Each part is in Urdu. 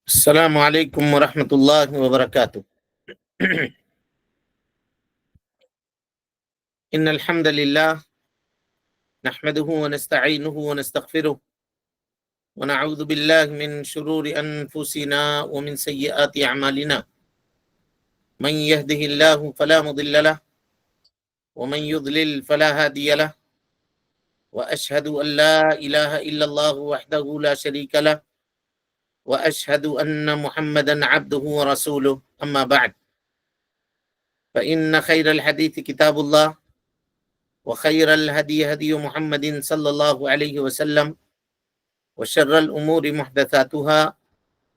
السلام عليكم ورحمة الله وبركاته. إن الحمد لله نحمده ونستعينه ونستغفره ونعوذ بالله من شرور أنفسنا ومن سيئات أعمالنا. من يهده الله فلا مضل له ومن يضلل فلا هادي له وأشهد أن لا إله إلا الله وحده لا شريك له وأشهد أن محمدا عبده ورسوله. أما بعد فإن خير الحديث كتاب الله وخير الهدي هدي محمد صلى الله عليه وسلم وشر الأمور محدثاتها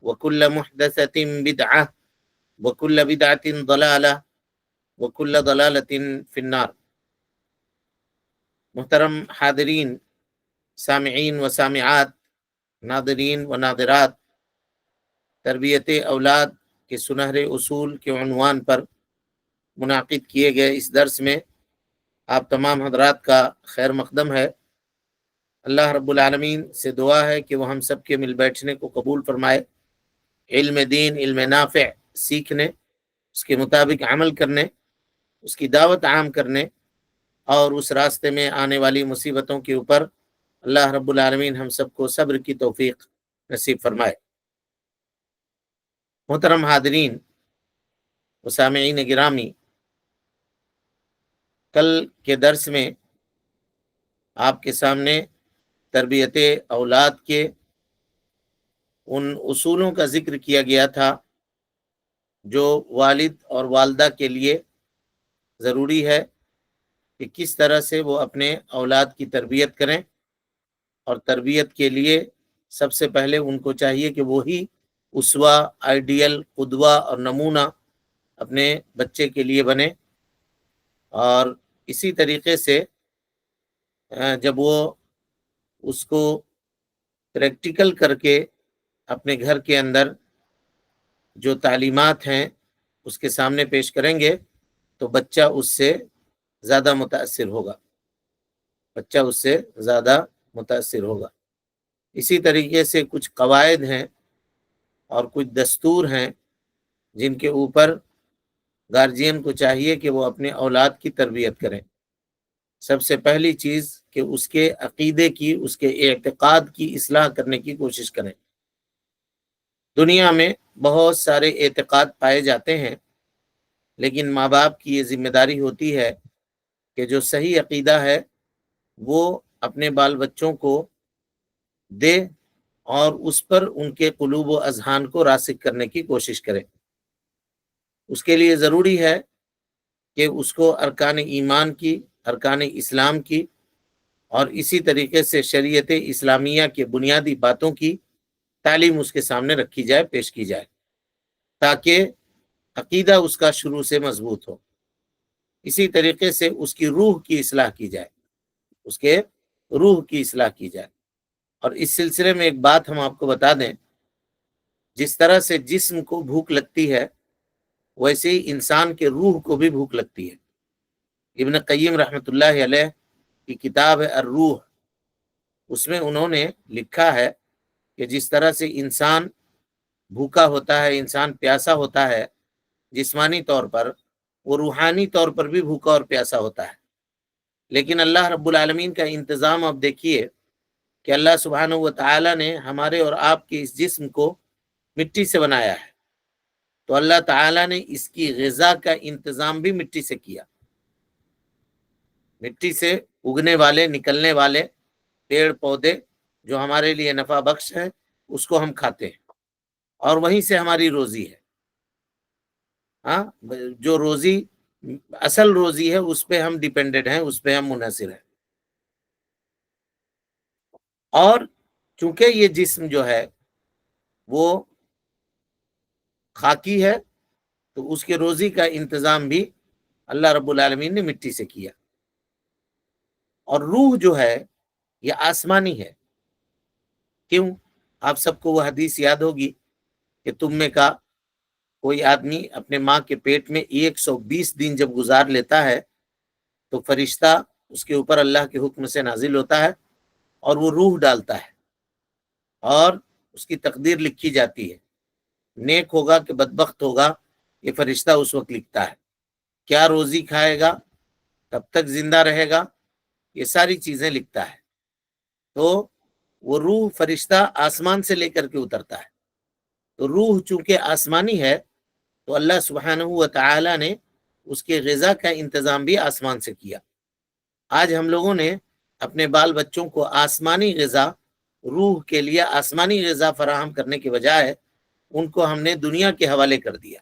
وكل محدثة بدعة وكل بدعة ضلالة وكل ضلالة في النار. محترم حاضرین، سامعین و سامعات، ناظرین و ناظرات، تربیت اولاد کے سنہرے اصول کے عنوان پر منعقد کیے گئے اس درس میں آپ تمام حضرات کا خیر مقدم ہے۔ اللہ رب العالمین سے دعا ہے کہ وہ ہم سب کے مل بیٹھنے کو قبول فرمائے، علم دین، علم نافع سیکھنے، اس کے مطابق عمل کرنے، اس کی دعوت عام کرنے اور اس راستے میں آنے والی مصیبتوں کے اوپر اللہ رب العالمین ہم سب کو صبر کی توفیق نصیب فرمائے۔ محترم حاضرین و سامعین گرامی، کل کے درس میں آپ کے سامنے تربیت اولاد کے ان اصولوں کا ذکر کیا گیا تھا جو والد اور والدہ کے لیے ضروری ہے کہ کس طرح سے وہ اپنے اولاد کی تربیت کریں، اور تربیت کے لیے سب سے پہلے ان کو چاہیے کہ وہی اسوہ، آئیڈیل، قدوہ اور نمونہ اپنے بچے کے لیے بنے۔ اور اسی طریقے سے جب وہ اس کو پریکٹیکل کر کے اپنے گھر کے اندر جو تعلیمات ہیں اس کے سامنے پیش کریں گے تو بچہ اس سے زیادہ متاثر ہوگا، بچہ اس سے زیادہ متاثر ہوگا۔ اسی طریقے سے کچھ قواعد ہیں اور کچھ دستور ہیں جن کے اوپر گارجین کو چاہیے کہ وہ اپنے اولاد کی تربیت کریں۔ سب سے پہلی چیز کہ اس کے عقیدے کی، اس کے اعتقاد کی اصلاح کرنے کی کوشش کریں۔ دنیا میں بہت سارے اعتقاد پائے جاتے ہیں، لیکن ماں باپ کی یہ ذمہ داری ہوتی ہے کہ جو صحیح عقیدہ ہے وہ اپنے بال بچوں کو دے اور اس پر ان کے قلوب و اذہان کو راسخ کرنے کی کوشش کرے۔ اس کے لیے ضروری ہے کہ اس کو ارکان ایمان کی، ارکان اسلام کی اور اسی طریقے سے شریعت اسلامیہ کے بنیادی باتوں کی تعلیم اس کے سامنے رکھی جائے، پیش کی جائے، تاکہ عقیدہ اس کا شروع سے مضبوط ہو۔ اسی طریقے سے اس کی روح کی اصلاح کی جائے، اس کے روح کی اصلاح کی جائے۔ اور اس سلسلے میں ایک بات ہم آپ کو بتا دیں، جس طرح سے جسم کو بھوک لگتی ہے ویسے ہی انسان کے روح کو بھی بھوک لگتی ہے۔ ابن قیم رحمۃ اللہ علیہ کی کتاب ہے الروح، اس میں انہوں نے لکھا ہے کہ جس طرح سے انسان بھوکا ہوتا ہے، انسان پیاسا ہوتا ہے جسمانی طور پر، وہ روحانی طور پر بھی بھوکا اور پیاسا ہوتا ہے۔ لیکن اللہ رب العالمین کا انتظام آپ دیکھیے کہ اللہ سبحانہ و تعالی نے ہمارے اور آپ کے اس جسم کو مٹی سے بنایا ہے، تو اللہ تعالی نے اس کی غذا کا انتظام بھی مٹی سے کیا۔ مٹی سے اگنے والے، نکلنے والے پیڑ پودے جو ہمارے لیے نفع بخش ہیں اس کو ہم کھاتے ہیں، اور وہیں سے ہماری روزی ہے۔ ہاں، جو روزی اصل روزی ہے اس پہ ہم ڈیپینڈنٹ ہیں، اس پہ ہم منحصر ہیں۔ اور چونکہ یہ جسم جو ہے وہ خاکی ہے تو اس کے روزی کا انتظام بھی اللہ رب العالمین نے مٹی سے کیا۔ اور روح جو ہے یہ آسمانی ہے۔ کیوں؟ آپ سب کو وہ حدیث یاد ہوگی کہ تم میں کا کوئی آدمی اپنے ماں کے پیٹ میں 120 دن جب گزار لیتا ہے تو فرشتہ اس کے اوپر اللہ کے حکم سے نازل ہوتا ہے اور وہ روح ڈالتا ہے اور اس کی تقدیر لکھی جاتی ہے۔ نیک ہوگا کہ بدبخت ہوگا، یہ فرشتہ اس وقت لکھتا ہے۔ کیا روزی کھائے گا، کب تک زندہ رہے گا، یہ ساری چیزیں لکھتا ہے۔ تو وہ روح فرشتہ آسمان سے لے کر کے اترتا ہے۔ تو روح چونکہ آسمانی ہے تو اللہ سبحانہ و تعالی نے اس کے غذا کا انتظام بھی آسمان سے کیا۔ آج ہم لوگوں نے اپنے بال بچوں کو آسمانی غذا، روح کے لیے آسمانی غذا فراہم کرنے کے بجائے ان کو ہم نے دنیا کے حوالے کر دیا۔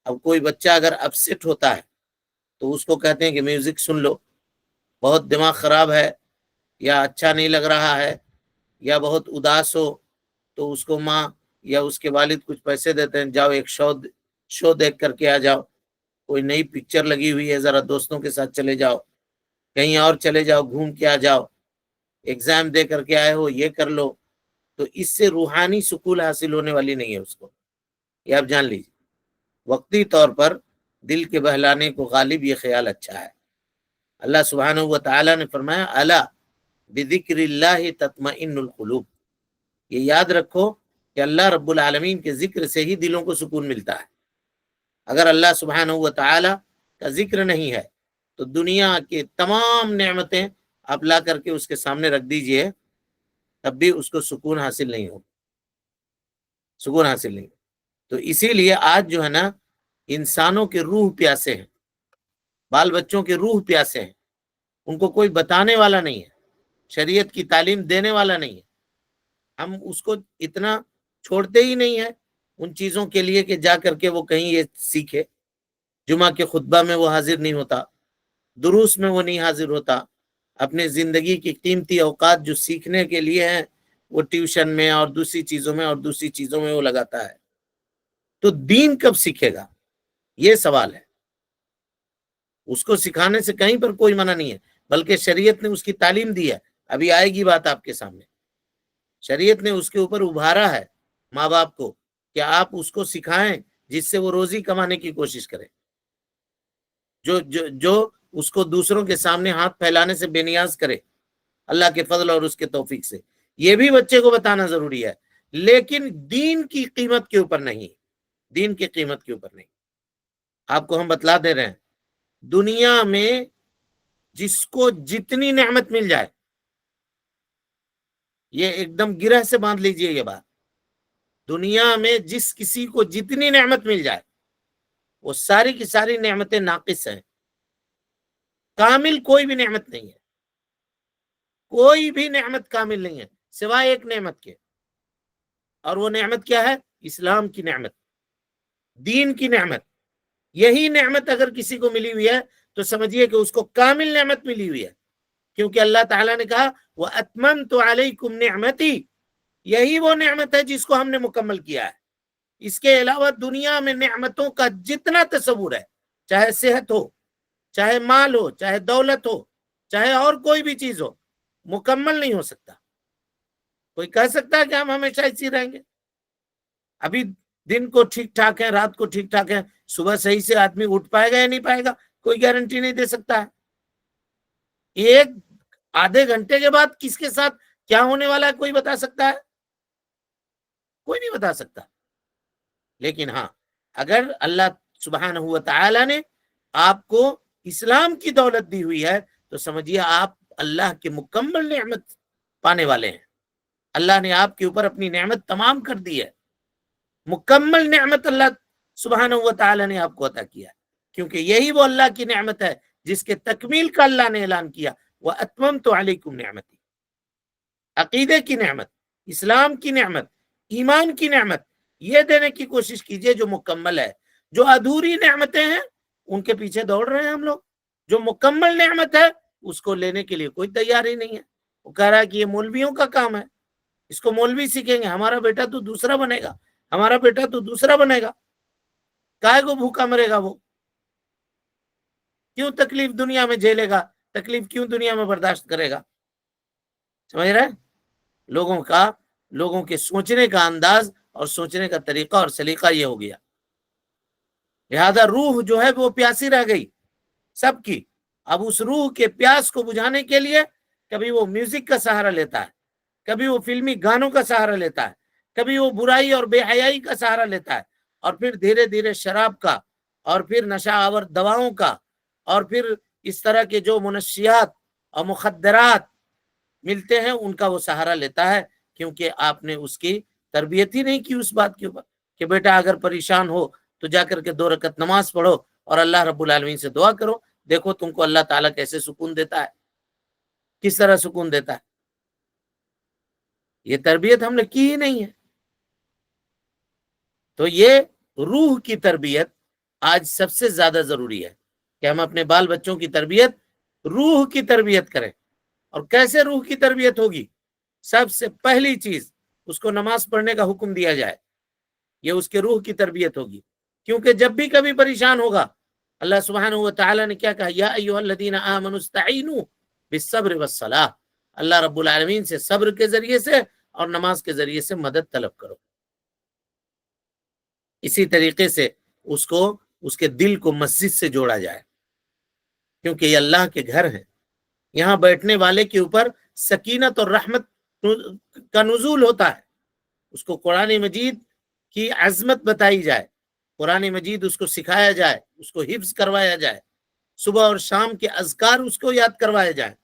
اب کوئی بچہ اگر اپسیٹ ہوتا ہے تو اس کو کہتے ہیں کہ میوزک سن لو، بہت دماغ خراب ہے یا اچھا نہیں لگ رہا ہے یا بہت اداس ہو تو اس کو ماں یا اس کے والد کچھ پیسے دیتے ہیں، جاؤ ایک شو دیکھ کر کے آ جاؤ، کوئی نئی پکچر لگی ہوئی ہے ذرا دوستوں کے ساتھ چلے جاؤ، کہیں اور چلے جاؤ، گھوم کے آ جاؤ، ایگزام دے کر کے آئے ہو یہ کر لو۔ تو اس سے روحانی سکون حاصل ہونے والی نہیں ہے اس کو، یہ آپ جان لیجیے۔ وقتی طور پر دل کے بہلانے کو غالب یہ خیال اچھا ہے۔ اللہ سبحانہ و تعالی نے فرمایا الا بذکر اللہ تطمئن القلوب، یہ یاد رکھو کہ اللہ رب العالمین کے ذکر سے ہی دلوں کو سکون ملتا ہے۔ اگر اللہ سبحانہ و تعالی کا ذکر نہیں ہے تو دنیا کے تمام نعمتیں آپ لا کر کے اس کے سامنے رکھ دیجئے، تب بھی اس کو سکون حاصل نہیں ہو، سکون حاصل نہیں۔ تو اسی لیے آج جو ہے نا انسانوں کے روح پیاسے ہیں، بال بچوں کے روح پیاسے ہیں، ان کو کوئی بتانے والا نہیں ہے، شریعت کی تعلیم دینے والا نہیں ہے۔ ہم اس کو اتنا چھوڑتے ہی نہیں ہیں ان چیزوں کے لیے کہ جا کر کے وہ کہیں یہ سیکھے۔ جمعہ کے خطبہ میں وہ حاضر نہیں ہوتا، دروس میں وہ نہیں حاضر ہوتا، اپنے زندگی کی قیمتی اوقات جو سیکھنے کے لیے ہیں وہ ٹیوشن میں اور دوسری چیزوں میں وہ لگاتا ہے۔ تو دین کب سیکھے گا، یہ سوال ہے۔ اس کو سکھانے سے کہیں پر کوئی منع نہیں ہے، بلکہ شریعت نے اس کی تعلیم دی ہے۔ ابھی آئے گی بات آپ کے سامنے، شریعت نے اس کے اوپر ابھارا ہے ماں باپ کو کہ آپ اس کو سکھائیں جس سے وہ روزی کمانے کی کوشش کرے، جو اس کو دوسروں کے سامنے ہاتھ پھیلانے سے بے نیاز کرے اللہ کے فضل اور اس کے توفیق سے۔ یہ بھی بچے کو بتانا ضروری ہے، لیکن دین کی قیمت کے اوپر نہیں، دین کی قیمت کے اوپر نہیں۔ آپ کو ہم بتلا دے رہے ہیں دنیا میں جس کو جتنی نعمت مل جائے، یہ ایک دم گرہ سے باندھ لیجئے یہ بات، دنیا میں جس کسی کو جتنی نعمت مل جائے وہ ساری کی ساری نعمتیں ناقص ہیں، کامل کوئی بھی نعمت نہیں ہے، کوئی بھی نعمت کامل نہیں ہے سوائے ایک نعمت کے، اور وہ نعمت کیا ہے؟ اسلام کی نعمت، دین کی نعمت۔ یہی نعمت اگر کسی کو ملی ہوئی ہے تو سمجھیے کہ اس کو کامل نعمت ملی ہوئی ہے، کیونکہ اللہ تعالیٰ نے کہا وَأَتْمَمْتُ عَلَيْكُمْ نِعْمَتِي، یہی وہ نعمت ہے جس کو ہم نے مکمل کیا ہے۔ اس کے علاوہ دنیا میں نعمتوں کا جتنا تصور ہے، چاہے صحت ہو، چاہے مال ہو، چاہے دولت ہو، چاہے اور کوئی بھی چیز ہو، مکمل نہیں ہو سکتا۔ کوئی کہہ سکتا ہے کہ ہم ہمیشہ اسی رہیں گے؟ ابھی دن کو ٹھیک ٹھاک ہے، رات کو ٹھیک ٹھاک ہے، صبح صحیح سے آدمی اٹھ پائے گا یا نہیں پائے گا، کوئی گارنٹی نہیں دے سکتا ہے۔ ایک آدھے گھنٹے کے بعد کس کے ساتھ کیا ہونے والا ہے کوئی بتا سکتا ہے؟ کوئی نہیں بتا سکتا۔ لیکن ہاں، اگر اللہ سبحانہ و تعالی نے آپ کو اسلام کی دولت دی ہوئی ہے تو سمجھیے آپ اللہ کے مکمل نعمت پانے والے ہیں۔ اللہ نے آپ کے اوپر اپنی نعمت تمام کر دی ہے، مکمل نعمت اللہ سبحانہ و تعالی نے آپ کو عطا کیا ہے، کیونکہ یہی وہ اللہ کی نعمت ہے جس کے تکمیل کا اللہ نے اعلان کیا وَأَتْمَمْتُ عَلَيْكُمْ نِعْمَتِي، عقیدے کی نعمت، اسلام کی نعمت، ایمان کی نعمت، یہ دینے کی کوشش کیجئے جو مکمل ہے۔ جو ادھوری نعمتیں ہیں ان کے پیچھے دوڑ رہے ہیں ہم لوگ، جو مکمل نعمت ہے اس کو لینے کے لیے کوئی تیاری نہیں ہے۔ وہ کہہ رہا ہے کہ یہ مولویوں کا کام ہے، اس کو مولوی سیکھیں گے، ہمارا بیٹا تو دوسرا بنے گا، ہمارا بیٹا تو دوسرا بنے گا۔ کائے کو بھوکا مرے گا وہ؟ کیوں تکلیف دنیا میں جھیلے گا؟ تکلیف کیوں دنیا میں برداشت کرے گا؟ سمجھ رہے؟ لوگوں کے سوچنے کا انداز اور سوچنے کا طریقہ اور سلیقہ یہ ہو گیا۔ لہذا روح جو ہے وہ پیاسی رہ گئی سب کی۔ اب اس روح کے پیاس کو بجھانے کے لیے کبھی وہ میوزک کا سہارا لیتا ہے، کبھی وہ فلمی گانوں کا سہارا لیتا ہے، کبھی وہ برائی اور بے حیائی کا سہارا لیتا ہے، اور پھر دھیرے دھیرے شراب کا، اور پھر نشہ آور دواؤں کا، اور پھر اس طرح کے جو منشیات اور مخدرات ملتے ہیں ان کا وہ سہارا لیتا ہے، کیونکہ آپ نے اس کی تربیت ہی نہیں کی اس بات کے اوپر کہ بیٹا اگر پریشان ہو تو جا کر کے 2 رکعت نماز پڑھو اور اللہ رب العالمین سے دعا کرو، دیکھو تم کو اللہ تعالیٰ کیسے سکون دیتا ہے، کس طرح سکون دیتا ہے۔ یہ تربیت ہم نے کی ہی نہیں ہے۔ تو یہ روح کی تربیت آج سب سے زیادہ ضروری ہے کہ ہم اپنے بال بچوں کی تربیت، روح کی تربیت کریں۔ اور کیسے روح کی تربیت ہوگی؟ سب سے پہلی چیز اس کو نماز پڑھنے کا حکم دیا جائے، یہ اس کے روح کی تربیت ہوگی، کیونکہ جب بھی کبھی پریشان ہوگا اللہ سبحانہ و تعالیٰ نے کیا کہا؟ یا ایھا الذین آمنوا استعینوا بالصبر والصلاۃ، اللہ رب العالمین سے صبر کے ذریعے سے اور نماز کے ذریعے سے مدد طلب کرو۔ اسی طریقے سے اس کے دل کو مسجد سے جوڑا جائے، کیونکہ یہ اللہ کے گھر ہیں، یہاں بیٹھنے والے کے اوپر سکینت اور رحمت کا نزول ہوتا ہے۔ اس کو قرآن مجید کی عظمت بتائی جائے، قرآن مجید اس کو سکھایا جائے، اس کو حفظ کروایا جائے، صبح اور شام کے اذکار اس کو یاد کروائے جائیں،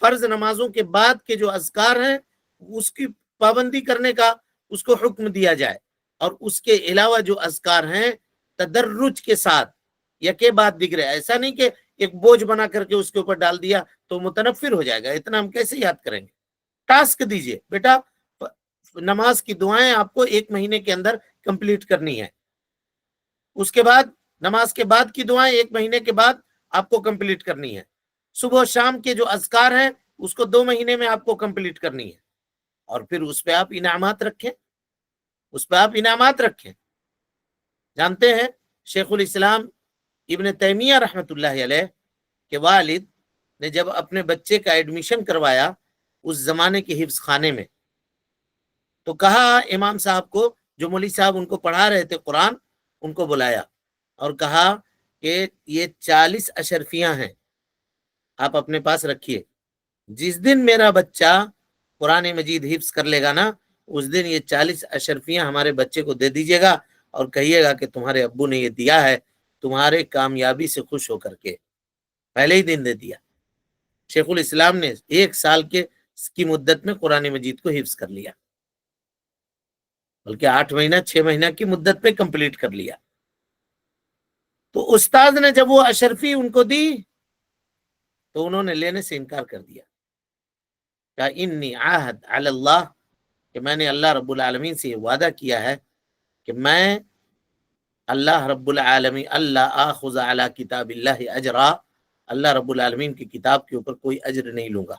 فرض نمازوں کے بعد کے جو اذکار ہیں اس کی پابندی کرنے کا اس کو حکم دیا جائے، اور اس کے علاوہ جو اذکار ہیں تدرج کے ساتھ یکے بعد دیگرے، ایسا نہیں کہ ایک بوجھ بنا کر کے اس کے اوپر ڈال دیا تو متنفر ہو جائے گا، اتنا ہم کیسے یاد کریں گے؟ ٹاسک دیجئے، بیٹا نماز کی دعائیں آپ کو 1 مہینے کے اندر کمپلیٹ کرنی ہے، اس کے بعد نماز کے بعد کی دعائیں 1 مہینے کے بعد آپ کو کمپلیٹ کرنی ہے، صبح و شام کے جو اذکار ہیں اس کو 2 مہینے میں آپ کو کمپلیٹ کرنی ہے، اور پھر اس پہ آپ انعامات رکھیں، اس پہ آپ انعامات رکھیں۔ جانتے ہیں شیخ الاسلام ابن تیمیہ رحمۃ اللہ علیہ کے والد نے جب اپنے بچے کا ایڈمیشن کروایا اس زمانے کے حفظ خانے میں، تو کہا امام صاحب کو، جو مولوی صاحب ان کو پڑھا رہے تھے قرآن، ان کو بلایا اور کہا کہ یہ 40 اشرفیاں ہیں، آپ اپنے پاس رکھیے، جس دن میرا بچہ قرآن مجید حفظ کر لے گا نا، اس دن یہ 40 اشرفیاں ہمارے بچے کو دے دیجیے گا اور کہیے گا کہ تمہارے ابو نے یہ دیا ہے تمہارے کامیابی سے خوش ہو کر کے، پہلے ہی دن دے دیا۔ شیخ الاسلام نے 1 سال کی مدت میں قرآن مجید کو حفظ کر لیا، بلکہ 8 مہینہ 6 مہینہ کی مدت پہ کمپلیٹ کر لیا۔ تو استاد نے جب وہ اشرفی ان کو دی تو انہوں نے لینے سے انکار کر دیا، کہا انی عاہد علی اللہ، کہ میں نے اللہ رب العالمین سے یہ وعدہ کیا ہے کہ میں اللہ رب العالمین اللہ آخذ علی کتاب اللہ اجرا، اللہ رب العالمین کی کتاب کے اوپر کوئی اجر نہیں لوں گا،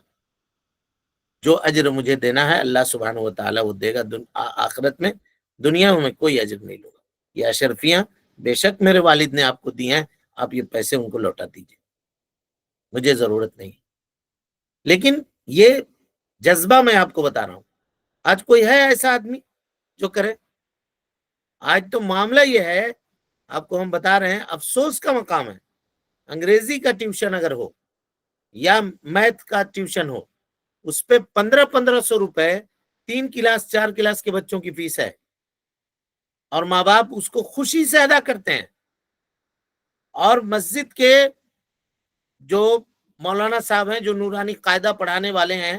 جو اجر مجھے دینا ہے اللہ سبحانہ و تعالیٰ وہ دے گا آخرت میں، دنیا میں کوئی اجر نہیں لوں گا۔ یہ اشرفیاں بے شک میرے والد نے آپ کو دی ہیں، آپ یہ پیسے ان کو لوٹا دیجیے، مجھے ضرورت نہیں۔ لیکن یہ جذبہ میں آپ کو بتا رہا ہوں، آج کوئی ہے ایسا آدمی جو کرے؟ آج تو معاملہ یہ ہے، آپ کو ہم بتا رہے ہیں، افسوس کا مقام ہے، انگریزی کا ٹیوشن اگر ہو یا میتھ کا ٹیوشن ہو، اس پہ 1500 روپے 3 کلاس 4 کلاس کے بچوں کی فیس ہے، اور ماں باپ اس کو خوشی سے ادا کرتے ہیں، اور مسجد کے جو مولانا صاحب ہیں جو نورانی قاعدہ پڑھانے والے ہیں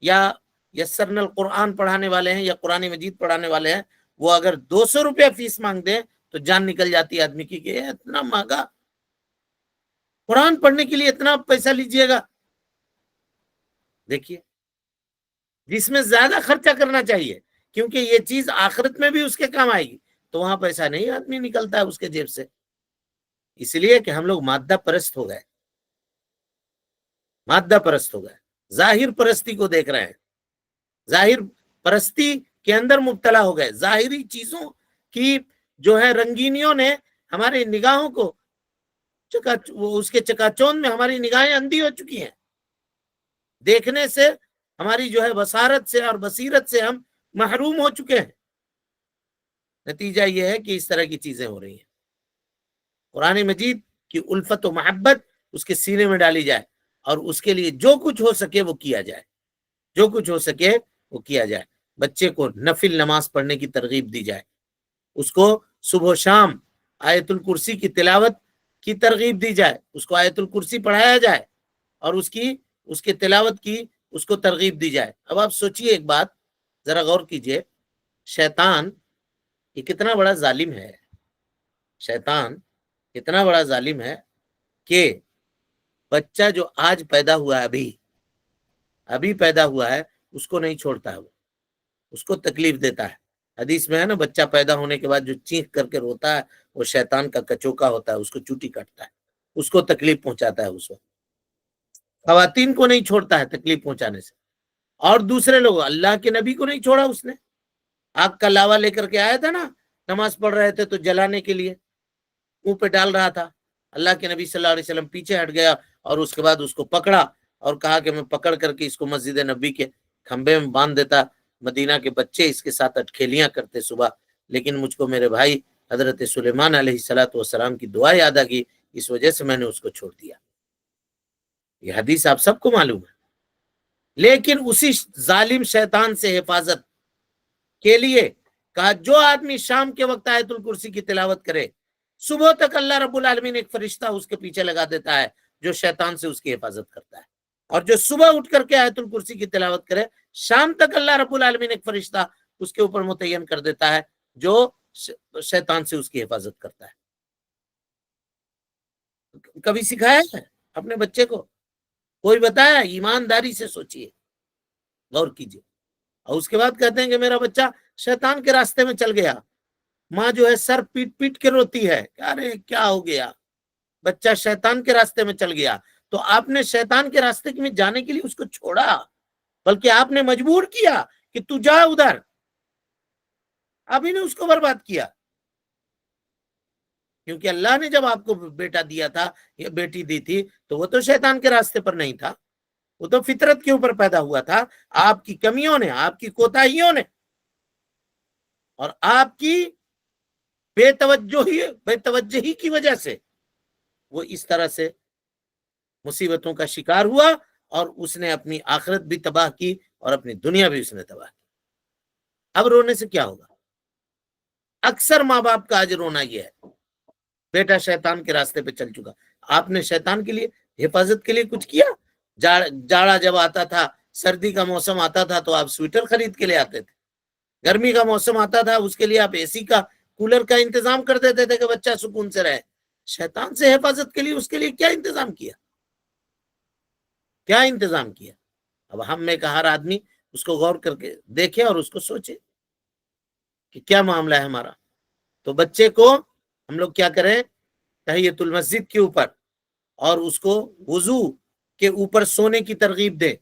یا یسرنا القرآن پڑھانے والے ہیں یا قرآن مجید پڑھانے والے ہیں، وہ اگر 200 روپیہ فیس مانگ دیں تو جان نکل جاتی ہے آدمی کی کہ اتنا مہنگا قرآن پڑھنے کے لیے اتنا پیسہ لیجئے گا۔ دیکھیے، جس میں زیادہ خرچہ کرنا چاہیے کیونکہ یہ چیز آخرت میں بھی اس کے کام آئے گی، تو وہاں پیسہ نہیں آدمی نکلتا ہے اس کے جیب سے، اس لیے کہ ہم لوگ مادہ پرست ہو گئے، مادہ پرست ہو گئے، ظاہر پرستی کو دیکھ رہے ہیں، ظاہر پرستی کے اندر مبتلا ہو گئے، ظاہری چیزوں کی جو ہے رنگینیوں نے ہماری نگاہوں کو اس کے چکا چوند میں ہماری نگاہیں اندھی ہو چکی ہیں، دیکھنے سے ہماری جو ہے بصارت سے اور بصیرت سے ہم محروم ہو چکے ہیں۔ نتیجہ یہ ہے کہ اس طرح کی چیزیں ہو رہی ہیں۔ قرآن مجید کی الفت و محبت اس کے سینے میں ڈالی جائے اور اس کے لیے جو کچھ ہو سکے وہ کیا جائے، جو کچھ ہو سکے وہ کیا جائے۔ بچے کو نفل نماز پڑھنے کی ترغیب دی جائے، اس کو صبح و شام آیت الکرسی کی تلاوت کی ترغیب دی جائے، اس کو آیت الکرسی پڑھایا جائے اور اس کے تلاوت کی اس کو ترغیب دی جائے۔ اب آپ سوچئے ایک بات، ذرا غور کیجئے، شیطان یہ کتنا بڑا ظالم ہے، شیطان اتنا بڑا ظالم ہے کہ بچہ جو آج پیدا ہوا ہے، ابھی پیدا ہوا ہے، اس کو نہیں چھوڑتا ہے، وہ اس کو تکلیف دیتا ہے۔ حدیث میں ہے نا، بچہ پیدا ہونے کے بعد جو چیخ کر کے روتا ہے وہ شیطان کا کچوکا ہوتا ہے، اس کو چوٹی کاٹتا ہے، اس کو تکلیف پہنچاتا ہے، اس وقت خواتین کو نہیں چھوڑتا ہے تکلیف پہنچانے سے، اور دوسرے لوگ، اللہ کے نبی کو نہیں چھوڑا، اس نے آگ کا لاوا لے کر کے آیا تھا نا، نماز پڑھ رہے تھے تو جلانے کے لیے منہ پہ ڈال رہا تھا، اللہ کے نبی صلی اللہ علیہ وسلم پیچھے ہٹ گیا اور اس کے بعد اس کو پکڑا اور کہا کہ میں پکڑ کر کے اس کو مسجد نبی کے کھمبے میں باندھ دیتا، مدینہ کے بچے اس کے ساتھ اٹکھیلیاں کرتے صبح، لیکن مجھ کو میرے بھائی حضرت سلیمان علیہ السلام کی دعا یاد آ گئی، اس وجہ سے میں نے اس کو چھوڑ دیا۔ یہ حدیث آپ سب کو معلوم ہے، لیکن اسی ظالم شیطان سے حفاظت کے لیے کہا جو آدمی شام کے وقت آیت الکرسی کی تلاوت کرے، صبح تک اللہ رب العالمین ایک فرشتہ اس کے پیچھے لگا دیتا ہے جو شیطان سے اس کی حفاظت کرتا ہے، اور جو صبح اٹھ کر کے آیت الکرسی کی تلاوت کرے، شام تک اللہ رب العالمین ایک فرشتہ اس کے اوپر متعین کر دیتا ہے جو شیطان سے اس کی حفاظت کرتا ہے۔ کبھی سکھایا ہے اپنے بچے کو؟ کوئی بتایا؟ ایمانداری سے سوچئے، غور کیجئے۔ اور اس کے بعد کہتے ہیں کہ میرا بچہ شیطان کے راستے میں چل گیا، ماں جو ہے سر پیٹ پیٹ کے روتی ہے، ارے کیا ہو گیا، بچہ شیطان کے راستے میں چل گیا۔ تو آپ نے شیطان کے راستے میں جانے کے لیے اس کو چھوڑا، بلکہ آپ نے مجبور کیا کہ تو جا ادھر، ابھی نے اس کو برباد کیا، کیونکہ اللہ نے جب آپ کو بیٹا دیا تھا یا بیٹی دی تھی تو وہ تو شیطان کے راستے پر نہیں تھا، وہ تو فطرت کے اوپر پیدا ہوا تھا۔ آپ کی کمیوں نے، آپ کی کوتاہیوں نے اور آپ کی بے توجہی کی وجہ سے وہ اس طرح سے مصیبتوں کا شکار ہوا، اور اس نے اپنی آخرت بھی تباہ کی اور اپنی دنیا بھی اس نے تباہ کی۔ اب رونے سے کیا ہوگا؟ اکثر ماں باپ کا آج رونا یہ ہے، بیٹا شیطان کے راستے پہ چل چکا۔ آپ نے شیطان کے لیے حفاظت کے لیے کچھ کیا؟ جاڑا جب آتا تھا، سردی کا موسم آتا تھا تو آپ سویٹر خرید کے لے آتے تھے، گرمی کا موسم آتا تھا اس کے لیے آپ اے سی کا، کولر کا انتظام کر دیتے تھے کہ بچہ سکون سے رہے۔ شیطان سے حفاظت کے لیے اس کے لیے کیا انتظام کیا؟ کیا انتظام کیا؟ اب ہم میں کا ہر آدمی اس کو غور کر کے دیکھے اور اس کو سوچے کہ کیا معاملہ ہے ہمارا۔ تو بچے کو ہم لوگ کیا کریں؟ تحیۃ المسجد کے اوپر اور اس کو وضو کے اوپر سونے کی ترغیب دیں،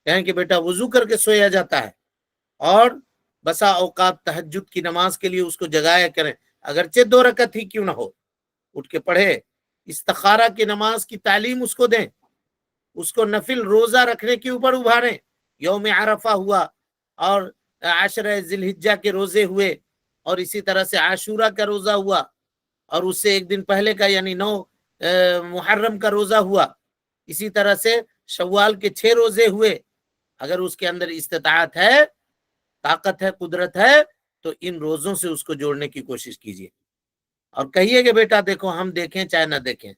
کہیں کہ بیٹا وضو کر کے سویا جاتا ہے، اور بسا اوقات تہجد کی نماز کے لیے اس کو جگایا کریں، اگرچہ 2 رکعت ہی کیوں نہ ہو، اٹھ کے پڑھے۔ استخارہ کی نماز کی تعلیم اس کو دیں، اس کو نفل روزہ رکھنے کے اوپر ابھاریں۔ یوم عرفہ ہوا اور 10 ذی الحجہ کے روزے ہوئے، اور اسی طرح سے عاشورہ کا روزہ ہوا، اور اس سے ایک دن پہلے کا یعنی 9 محرم کا روزہ ہوا، اسی طرح سے شوال کے 6 روزے ہوئے۔ اگر اس کے اندر استطاعت ہے، طاقت ہے، قدرت ہے، تو ان روزوں سے اس کو جوڑنے کی کوشش کیجیے، اور کہیے کہ بیٹا دیکھو، ہم دیکھیں چاہے نہ دیکھیں،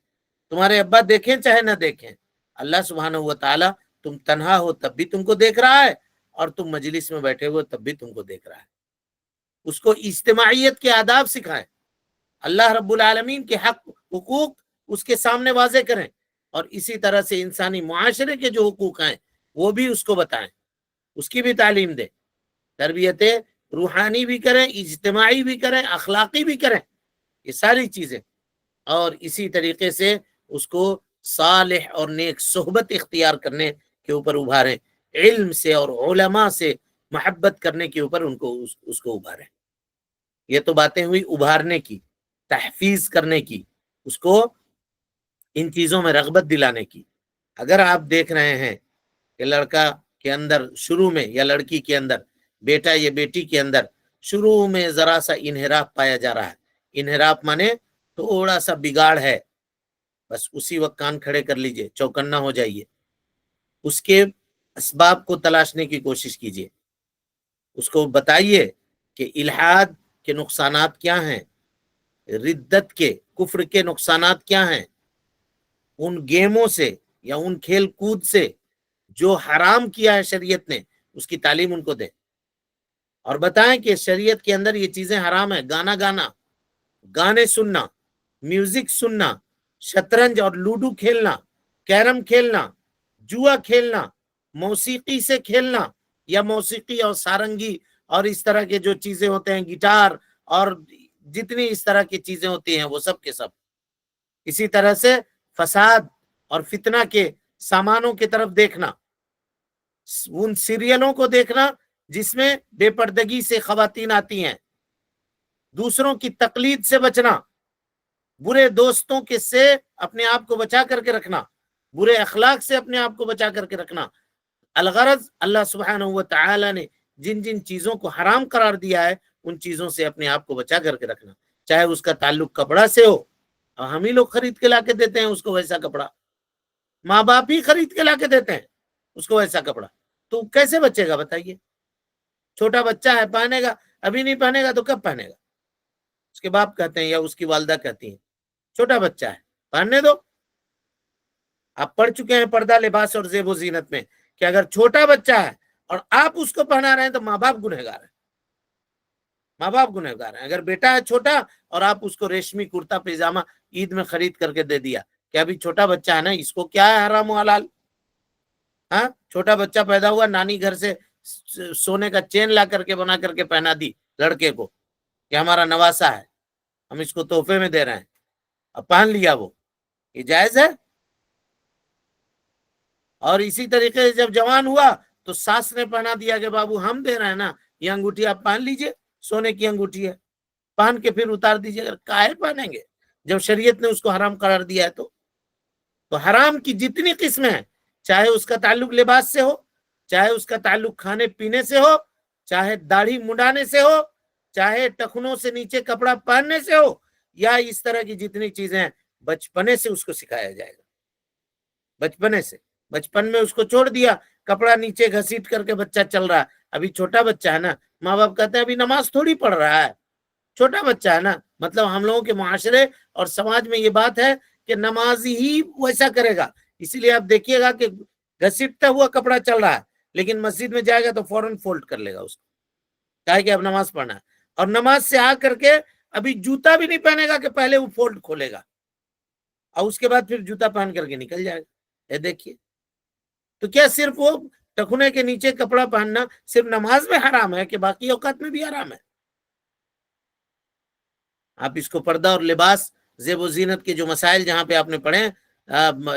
تمہارے ابا دیکھیں چاہے نہ دیکھیں، اللہ سبحانہ و تعالی تم تنہا ہو تب بھی تم کو دیکھ رہا ہے، اور تم مجلس میں بیٹھے ہو تب بھی تم کو دیکھ رہا ہے۔ اس کو اجتماعیت کے آداب سکھائیں، اللہ رب العالمین کے حق حقوق اس کے سامنے واضح کریں، اور اسی طرح سے انسانی معاشرے کے جو حقوق ہیں وہ بھی اس کو بتائیں، اس کی بھی تعلیم دیں، تربیت روحانی بھی کریں، اجتماعی بھی کریں، اخلاقی بھی کریں، یہ ساری چیزیں، اور اسی طریقے سے اس کو صالح اور نیک صحبت اختیار کرنے کے اوپر ابھاریں، علم سے اور علماء سے محبت کرنے کے اوپر اس کو ابھاریں۔ یہ تو باتیں ہوئی ابھارنے کی، تحفیظ کرنے کی، اس کو ان چیزوں میں رغبت دلانے کی۔ اگر آپ دیکھ رہے ہیں کہ لڑکا کے اندر شروع میں، یا لڑکی کے اندر، بیٹا یا بیٹی کے اندر شروع میں ذرا سا انحراف پایا جا رہا ہے، انحراف مانے تھوڑا سا بگاڑ ہے، بس اسی وقت کان کھڑے کر لیجئے، چوکنا ہو جائیے، اس کے اسباب کو تلاشنے کی کوشش کیجئے۔ اس کو بتائیے کہ الحاد کے نقصانات کیا ہیں، ردت کے، کفر کے نقصانات کیا ہیں، ان گیموں سے یا ان کھیل کود سے جو حرام کیا ہے شریعت نے، اس کی تعلیم ان کو دیں، اور بتائیں کہ شریعت کے اندر یہ چیزیں حرام ہیں، گانا گانا، گانے سننا، میوزک سننا، شطرنج اور لوڈو کھیلنا، کیرم کھیلنا، جوا کھیلنا، موسیقی سے کھیلنا، یا موسیقی اور سارنگی اور اس طرح کے جو چیزیں ہوتے ہیں، گٹار اور جتنی اس طرح کی چیزیں ہوتی ہیں وہ سب کے سب. اسی طرح سے فساد اور فتنہ کے سامانوں کی طرف دیکھنا، ان سیریلوں کو دیکھنا جس میں بے پردگی سے خواتین آتی ہیں، دوسروں کی تقلید سے بچنا، برے دوستوں کے سے اپنے آپ کو بچا کر کے رکھنا، برے اخلاق سے اپنے آپ کو بچا کر کے رکھنا. الغرض اللہ سبحانہ و تعالی نے جن جن چیزوں کو حرام قرار دیا ہے ان چیزوں سے اپنے آپ کو بچا کر کے رکھنا، چاہے اس کا تعلق کپڑا سے ہو، اور ہم ہی لوگ خرید کے لا کے دیتے ہیں اس کو ویسا کپڑا، ماں باپ ہی خرید کے لا کے دیتے ہیں اس کو ویسا کپڑا، تو کیسے بچے گا بتائیے؟ چھوٹا بچہ ہے، پہنے گا، ابھی نہیں پہنے گا تو کب پہنے گا؟ اس کے باپ کہتے ہیں یا اس کی والدہ کہتی ہیں چھوٹا بچہ ہے پہننے دو. آپ پڑھ چکے ہیں پردہ، لباس اور زیب و زینت میں کہ اگر چھوٹا بچہ ہے اور آپ اس کو پہنا رہے ہیں تو ماں باپ گنہگار ہیں، ماں باپ گنہگار ہیں. اگر بیٹا ہے چھوٹا اور آپ اس کو ریشمی کرتا پیجامہ عید میں خرید کر کے دے دیا کہ ابھی چھوٹا بچہ ہے نا، اس کو کیا ہے حرام و حلال؟ ہاں، چھوٹا بچہ پیدا ہوا، نانی گھر سے سونے کا چین لا کر کے بنا کر کے پہنا دی لڑکے کو کہ ہمارا نواسا ہے، ہم اس کو تحفے میں دے رہے ہیں، اب پہن لیا، وہ یہ جائز ہے؟ اور اسی طریقے سے جب جوان ہوا تو ساس نے پہنا دیا کہ بابو ہم دے رہے ہیں نا، یہ انگوٹھی آپ پہن لیجئے، سونے کی انگوٹھی ہے، پہن کے پھر اتار دیجئے. اگر کائے پہنیں گے جب شریعت نے اس کو حرام قرار دیا ہے تو حرام کی جتنی قسمیں ہیں، چاہے اس کا تعلق لباس سے ہو، چاہے اس کا تعلق کھانے پینے سے ہو، چاہے داڑھی منڈانے سے ہو، چاہے ٹخنوں سے نیچے کپڑا پہننے سے ہو، یا اس طرح کی جتنی چیزیں ہیں، بچپنے سے اس کو سکھایا جائے گا. بچپنے سے، بچپن میں اس کو چھوڑ دیا، کپڑا نیچے گھسیٹ کر کے بچہ چل رہا ہے، ابھی چھوٹا بچہ ہے نا، ماں باپ کہتے ہیں ابھی نماز تھوڑی پڑھ رہا ہے، چھوٹا بچہ ہے نا. مطلب ہم لوگوں کے معاشرے اور سماج میں یہ بات ہے کہ نماز ہی ویسا کرے گا. اسی لیے آپ دیکھیے گا کہ گھسیٹتا ہوا کپڑا چل رہا ہے، لیکن مسجد میں جائے گا تو فوراً فولڈ کر لے گا اس کو، کہا کہ اب نماز پڑھنا ہے، اور نماز سے آ کر کے ابھی جوتا بھی نہیں پہنے گا کہ پہلے وہ فولڈ کھولے گا اور اس کے بعد پھر جوتا پہن کر کے نکل جائے گا. دیکھیے تو کیا صرف وہ ٹخنے کے نیچے کپڑا پہننا صرف نماز میں حرام ہے کہ باقی اوقات میں بھی حرام ہے؟ آپ اس کو پردہ اور لباس، زیب و زینت کے جو مسائل جہاں پہ آپ نے پڑھے،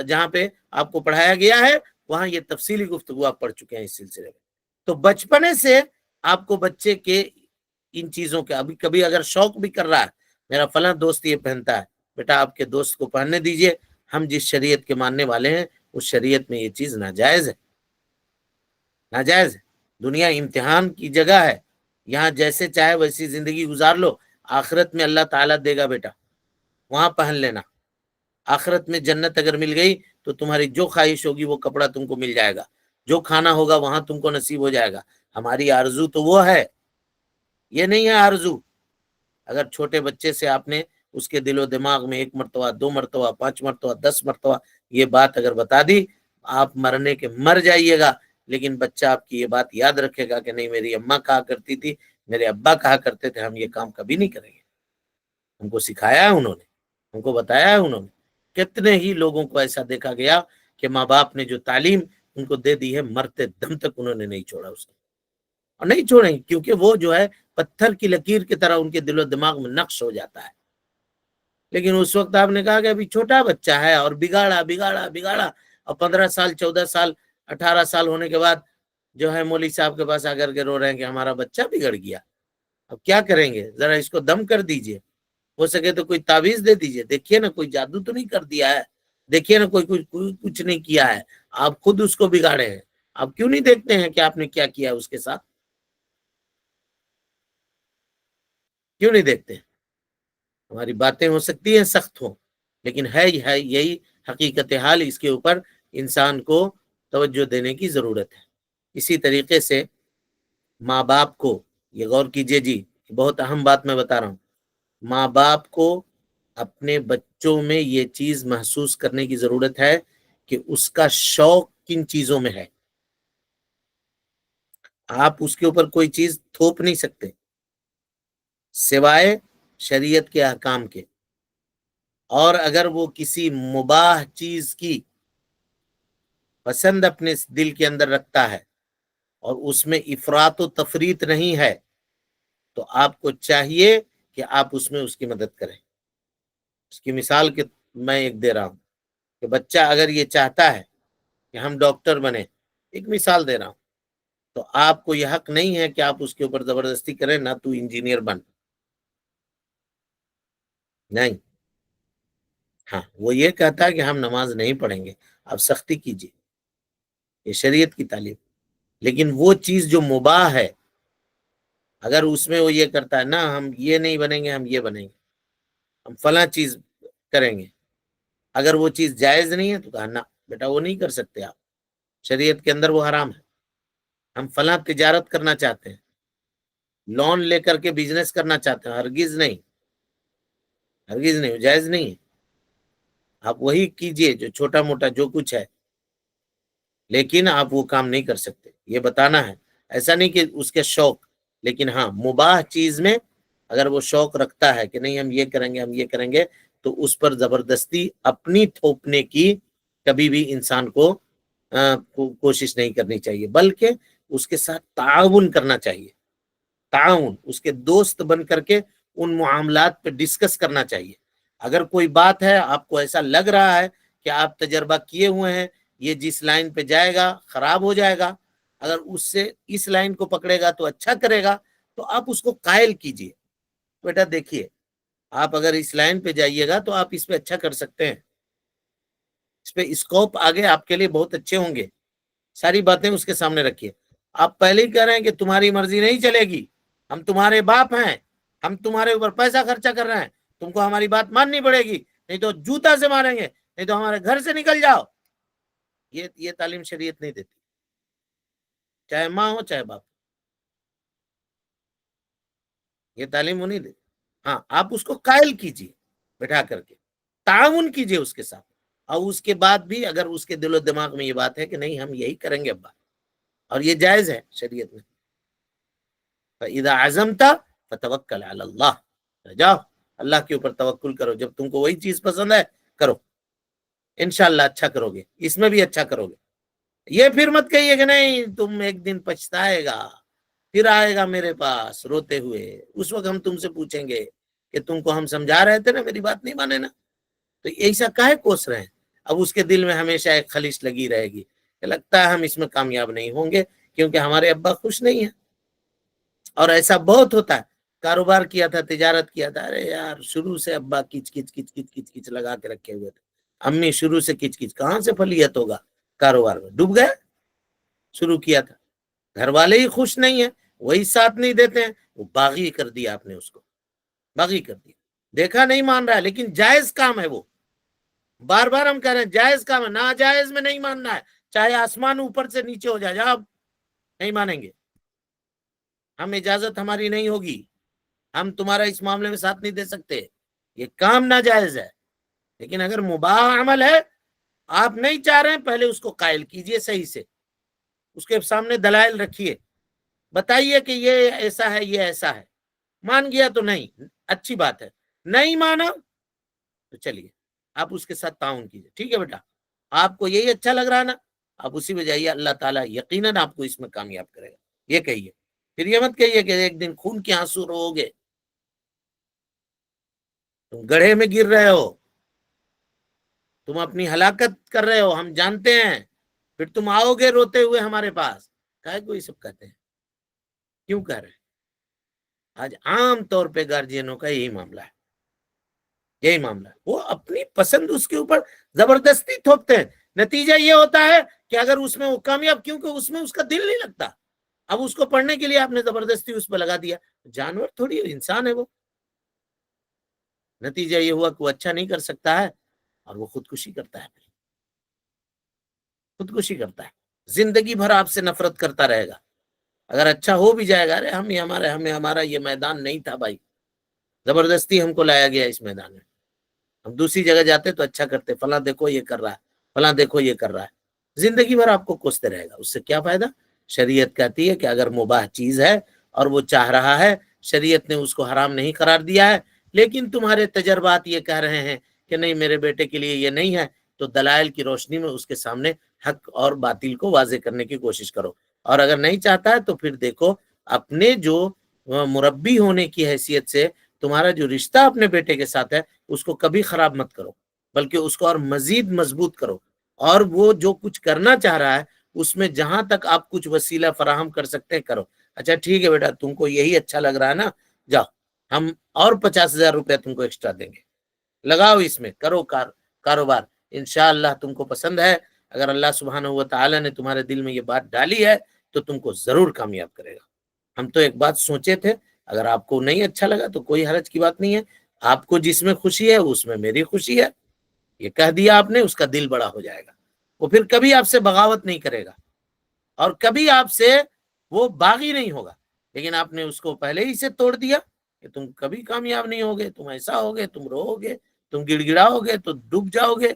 جہاں پہ آپ کو پڑھایا گیا ہے، وہاں یہ تفصیلی گفتگو آپ پڑھ چکے ہیں اس سلسلے میں. تو بچپنے سے آپ کو بچے کے ان چیزوں کے، ابھی کبھی اگر شوق بھی کر رہا ہے میرا فلاں دوست یہ پہنتا ہے، بیٹا آپ کے دوست کو پہننے دیجئے، ہم جس شریعت کے ماننے والے ہیں اس شریعت میں یہ چیز ناجائز ہے، ناجائز ہے. دنیا امتحان کی جگہ ہے، یہاں جیسے چاہے ویسی زندگی گزار لو، آخرت میں اللہ تعالیٰ دے گا بیٹا، وہاں پہن لینا. آخرت میں جنت اگر مل گئی تو تمہاری جو خواہش ہوگی وہ کپڑا تم کو مل جائے گا، جو کھانا ہوگا وہاں تم کو نصیب ہو جائے گا. ہماری آرزو تو وہ ہے، یہ نہیں ہے آرزو. اگر چھوٹے بچے سے آپ نے اس کے دل و دماغ میں 1 مرتبہ 2 مرتبہ 5 مرتبہ 10 مرتبہ یہ بات اگر بتا دی، آپ مرنے کے مر جائیے گا، لیکن بچہ آپ کی یہ بات یاد رکھے گا کہ نہیں میری اماں کہا کرتی تھی، میرے ابا کہا کرتے تھے، ہم یہ کام کبھی نہیں کریں گے. ہم کو سکھایا ہے انہوں نے، ہم کو بتایا ہے انہوں نے. کتنے ہی لوگوں کو ایسا دیکھا گیا کہ ماں باپ نے جو تعلیم ان کو دے دی ہے، مرتے دم تک انہوں نے نہیں چھوڑا اس کو، اور نہیں چھوڑیں، کیونکہ وہ جو ہے پتھر کی لکیر کی طرح ان کے دل و دماغ میں نقش ہو جاتا ہے. لیکن اس وقت آپ نے کہا کہ ابھی چھوٹا بچہ ہے اور بگاڑا بگاڑا بگاڑا، اور 15 سال 14 سال 18 سال ہونے کے بعد جو ہے مولوی صاحب کے پاس آ کر کے رو رہے ہیں کہ ہمارا بچہ بگڑ گیا. اب کیا کریں گے؟ ذرا اس کو دم کر دیجئے، ہو سکے تو کوئی تعویذ دے دیجئے، دیکھیے نا کوئی جادو تو نہیں کر دیا ہے، دیکھیے نا کوئی کچھ نہیں کیا ہے، آپ خود اس کو بگاڑے ہیں. آپ کیوں نہیں دیکھتے ہیں کہ آپ نے کیا کیا اس کے ساتھ؟ کیوں نہیں دیکھتے؟ ہماری باتیں ہو سکتی ہیں سخت ہوں، لیکن ہے یہی حقیقت حال، اس کے اوپر انسان کو توجہ دینے کی ضرورت ہے. اسی طریقے سے ماں باپ کو، یہ غور کیجئے جی، بہت اہم بات میں بتا رہا ہوں، ماں باپ کو اپنے بچوں میں یہ چیز محسوس کرنے کی ضرورت ہے کہ اس کا شوق کن چیزوں میں ہے۔ آپ اس کے اوپر کوئی چیز تھوپ نہیں سکتے سوائے شریعت کے احکام کے، اور اگر وہ کسی مباح چیز کی پسند اپنے دل کے اندر رکھتا ہے اور اس میں افراط و تفریط نہیں ہے تو آپ کو چاہیے کہ آپ اس میں اس کی مدد کریں۔ اس کی مثال کہ میں ایک دے رہا ہوں کہ بچہ اگر یہ چاہتا ہے کہ ہم ڈاکٹر بنے، ایک مثال دے رہا ہوں، تو آپ کو یہ حق نہیں ہے کہ آپ اس کے اوپر زبردستی کریں نہ تو انجینئر بن، نہیں۔ ہاں، وہ یہ کہتا ہے کہ ہم نماز نہیں پڑھیں گے، آپ سختی کیجیے، یہ شریعت کی تعلیم۔ لیکن وہ چیز جو مباح ہے، اگر اس میں وہ یہ کرتا ہے نا ہم یہ نہیں بنیں گے، ہم یہ بنیں گے، ہم فلاں چیز کریں گے، اگر وہ چیز جائز نہیں ہے تو کہا نا بیٹا وہ نہیں کر سکتے آپ، شریعت کے اندر وہ حرام ہے۔ ہم فلاں تجارت کرنا چاہتے ہیں، لون لے کر کے بزنس کرنا چاہتے ہیں، ہرگز نہیں، ہرگز نہیں، جائز نہیں ہے۔ آپ وہی کیجئے جو چھوٹا موٹا جو کچھ ہے، لیکن آپ وہ کام نہیں کر سکتے، یہ بتانا ہے۔ ایسا نہیں کہ اس کے شوق، لیکن ہاں مباح چیز میں اگر وہ شوق رکھتا ہے کہ نہیں ہم یہ کریں گے، ہم یہ کریں گے، تو اس پر زبردستی اپنی تھوپنے کی کبھی بھی انسان کو کوشش نہیں کرنی چاہیے، بلکہ اس کے ساتھ تعاون کرنا چاہیے، تعاون، اس کے دوست بن کر کے ان معاملات پہ ڈسکس کرنا چاہیے۔ اگر کوئی بات ہے آپ کو ایسا لگ رہا ہے کہ آپ تجربہ کیے ہوئے ہیں یہ جس لائن پہ جائے گا خراب ہو جائے گا، اگر اس سے اس لائن کو پکڑے گا تو اچھا کرے گا، تو آپ اس کو قائل کیجئے، بیٹا دیکھیے آپ اگر اس لائن پہ جائیے گا تو آپ اس پہ اچھا کر سکتے ہیں، اس پہ اسکوپ آگے آپ کے لیے بہت اچھے ہوں گے، ساری باتیں اس کے سامنے رکھیے۔ آپ پہلے ہی کہہ رہے ہیں کہ تمہاری مرضی نہیں چلے گی، ہم تمہارے باپ ہیں، ہم تمہارے اوپر پیسہ خرچہ کر رہے ہیں، تم کو ہماری بات ماننی پڑے گی، نہیں تو جوتا سے ماریں گے، نہیں تو ہمارے گھر سے نکل جاؤ۔ یہ تعلیم شریعت نہیں دیتی، چاہے ماں ہو چاہے باپ، یہ تعلیم وہ نہیں دیتی۔ ہاں آپ اس کو قائل کیجیے، بٹھا کر کے تعاون کیجیے اس کے ساتھ، اور اس کے بعد بھی اگر اس کے دل و دماغ میں یہ بات ہے کہ نہیں ہم یہی کریں گے ابا، اور یہ جائز ہے شریعت میں، فَإِذَا عَزَمْتَ فَتَوَكَّلْ عَلَى اللَّهِ، جاؤ اللہ کے اوپر توکل کرو، جب تم کو وہی چیز پسند ہے کرو، انشاءاللہ اچھا کرو گے، اس میں بھی اچھا کرو گے۔ یہ پھر مت کہیے کہ نہیں تم ایک دن پچھتائے گا، پھر آئے گا میرے پاس روتے ہوئے، اس وقت ہم تم سے پوچھیں گے کہ تم کو ہم سمجھا رہے تھے نا، میری بات نہیں مانے نا، تو ایسا کاہے کوس رہے ہیں؟ اب اس کے دل میں ہمیشہ ایک خلش لگی رہے گی کہ لگتا ہے ہم اس میں کامیاب نہیں ہوں گے کیونکہ ہمارے ابا خوش نہیں ہیں۔ اور ایسا بہت ہوتا ہے، کاروبار کیا تھا، تجارت کیا تھا، ارے یار شروع سے ابا کچ کچ کچ کچ کچ کچ لگا کے رکھے ہوئے تھے، امی شروع سے کچ کچ، کہاں سے فلیت ہوگا کاروبار میں، ڈوب گئے۔ شروع کیا تھا، گھر والے ہی خوش نہیں ہیں، وہی ساتھ نہیں دیتے ہیں، وہ باغی کر دیا آپ نے اس کو، باغی کر دیا، دیکھا نہیں مان رہا ہے، لیکن جائز کام ہے وہ، بار بار ہم کہہ رہے ہیں جائز کام ہے، ناجائز میں نہیں ماننا ہے، چاہے آسمان اوپر سے نیچے ہو جائے، جب نہیں مانیں گے، ہم اجازت ہماری نہیں ہوگی، ہم تمہارا اس معاملے میں ساتھ نہیں دے سکتے، یہ کام ناجائز ہے۔ لیکن اگر مباح عمل ہے، آپ نہیں چاہ رہے ہیں، پہلے اس کو قائل کیجئے صحیح سے، اس کے سامنے دلائل رکھیے، بتائیے کہ یہ ایسا ہے، یہ ایسا ہے، مان گیا تو نہیں، اچھی بات ہے، نہیں مانا تو چلیے آپ اس کے ساتھ تعاون کیجئے، ٹھیک ہے بیٹا آپ کو یہی اچھا لگ رہا نا، آپ اسی میں جائیے، اللہ تعالیٰ یقیناً آپ کو اس میں کامیاب کرے گا، یہ کہیے، پھر یہ مت کہیے کہ ایک دن خون کے آنسو رو گے، تم گڑھے میں گر رہے ہو، تم اپنی ہلاکت کر رہے ہو، ہم جانتے ہیں، پھر تم آؤ گے روتے ہوئے ہمارے پاس، کہے کوئی سب کہتے ہیں، کیوں کہہ رہے ہیں؟ آج عام طور پہ گارجینوں کا یہی معاملہ ہے، یہی معاملہ ہے، وہ اپنی پسند اس کے اوپر زبردستی تھوپتے ہیں، نتیجہ یہ ہوتا ہے کہ اگر اس میں وہ کامیاب، کیونکہ اس میں اس کا دل نہیں لگتا، اب اس کو پڑھنے کے لیے آپ نے زبردستی اس پہ لگا دیا، جانور تھوڑی انسان ہے وہ، نتیجہ یہ ہوا کہ وہ اچھا نہیں کر سکتا ہے اور وہ خودکشی کرتا ہے، خودکشی کرتا ہے، زندگی بھر آپ سے نفرت کرتا رہے گا، اگر اچھا ہو بھی جائے گا، ارے ہمارا یہ میدان نہیں تھا بھائی، زبردستی ہم کو لایا گیا اس میدان میں، ہم دوسری جگہ جاتے تو اچھا کرتے، فلاں دیکھو یہ کر رہا ہے، فلاں دیکھو یہ کر رہا ہے، زندگی بھر آپ کو کوستے رہے گا، اس سے کیا فائدہ؟ شریعت کہتی ہے کہ اگر مباح چیز ہے اور وہ چاہ رہا ہے، شریعت نے اس کو حرام نہیں قرار دیا ہے، لیکن تمہارے تجربات یہ کہہ رہے ہیں کہ نہیں میرے بیٹے کے لیے یہ نہیں ہے، تو دلائل کی روشنی میں اس کے سامنے حق اور باطل کو واضح کرنے کی کوشش کرو، اور اگر نہیں چاہتا ہے تو پھر دیکھو اپنے جو مربی ہونے کی حیثیت سے تمہارا جو رشتہ اپنے بیٹے کے ساتھ ہے اس کو کبھی خراب مت کرو، بلکہ اس کو اور مزید مضبوط کرو، اور وہ جو کچھ کرنا چاہ رہا ہے اس میں جہاں تک آپ کچھ وسیلہ فراہم کر سکتے ہیں کرو۔ اچھا ٹھیک ہے بیٹا، تم کو یہی اچھا لگ رہا ہے نا، جاؤ ہم اور 50,000 روپے تم کو ایکسٹرا دیں گے، لگاؤ اس میں، کرو کاروبار، انشاءاللہ تم کو پسند ہے، اگر اللہ سبحانہ و تعالی نے تمہارے دل میں یہ بات ڈالی ہے تو تم کو ضرور کامیاب کرے گا۔ ہم تو ایک بات سوچے تھے، اگر آپ کو نہیں اچھا لگا تو کوئی حرج کی بات نہیں ہے، آپ کو جس میں خوشی ہے اس میں میری خوشی ہے، یہ کہہ دیا آپ نے، اس کا دل بڑا ہو جائے گا، وہ پھر کبھی آپ سے بغاوت نہیں کرے گا اور کبھی آپ سے وہ باغی نہیں ہوگا، لیکن آپ نے اس کو پہلے ہی سے توڑ دیا کہ تم کبھی کامیاب نہیں ہوگے، تم ایسا ہوگے، تم رو گے، تم گڑ گڑاؤ گے تو ڈوب جاؤ گے،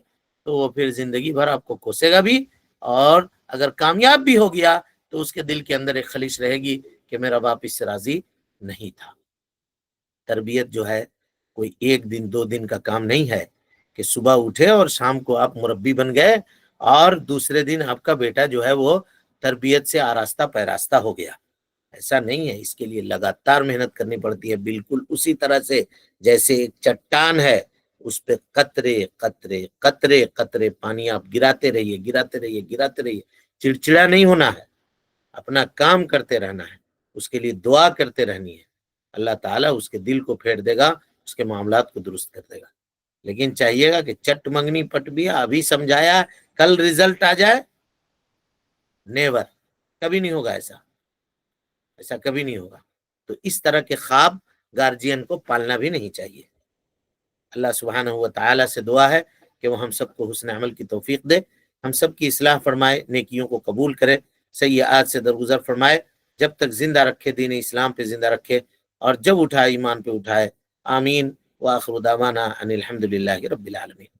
تو وہ پھر زندگی بھر آپ کو کوسے گا بھی، اور اگر کامیاب بھی ہو گیا تو اس کے دل کے اندر ایک خلیش رہے گی کہ میرا باپ اس سے راضی نہیں تھا۔ تربیت جو ہے کوئی ایک دن 2 دن کا کام نہیں ہے کہ صبح اٹھے اور شام کو آپ مربی بن گئے اور دوسرے دن آپ کا بیٹا جو ہے وہ تربیت سے آراستہ پیراستہ ہو گیا، ایسا نہیں ہے، اس کے لیے لگاتار محنت کرنی پڑتی ہے، بالکل اسی طرح سے جیسے ایک چٹان ہے، اس پہ قطرے قطرے قطرے قطرے پانی آپ گراتے رہیے گراتے رہیے گراتے رہیے، چڑچڑا نہیں ہونا ہے، اپنا کام کرتے رہنا ہے، اس کے لیے دعا کرتے رہنی ہے، اللہ تعالیٰ اس کے دل کو پھیر دے گا، اس کے معاملات کو درست کر دے گا۔ لیکن چاہیے گا کہ چٹ منگنی پٹ بھی ابھی سمجھایا کل رزلٹ آ جائے، نیور، کبھی نہیں ہوگا ایسا کبھی نہیں ہوگا۔ تو اس طرح کے خواب گارجین کو پالنا بھی نہیں چاہیے۔ اللہ سبحانہ و تعالیٰ سے دعا ہے کہ وہ ہم سب کو حسن عمل کی توفیق دے، ہم سب کی اصلاح فرمائے، نیکیوں کو قبول کرے، سیئات سے درگزر فرمائے، جب تک زندہ رکھے دین اسلام پہ زندہ رکھے، اور جب اٹھائے ایمان پہ اٹھائے۔ آمین۔ وآخر دعوانا ان الحمد للہ رب العالمین۔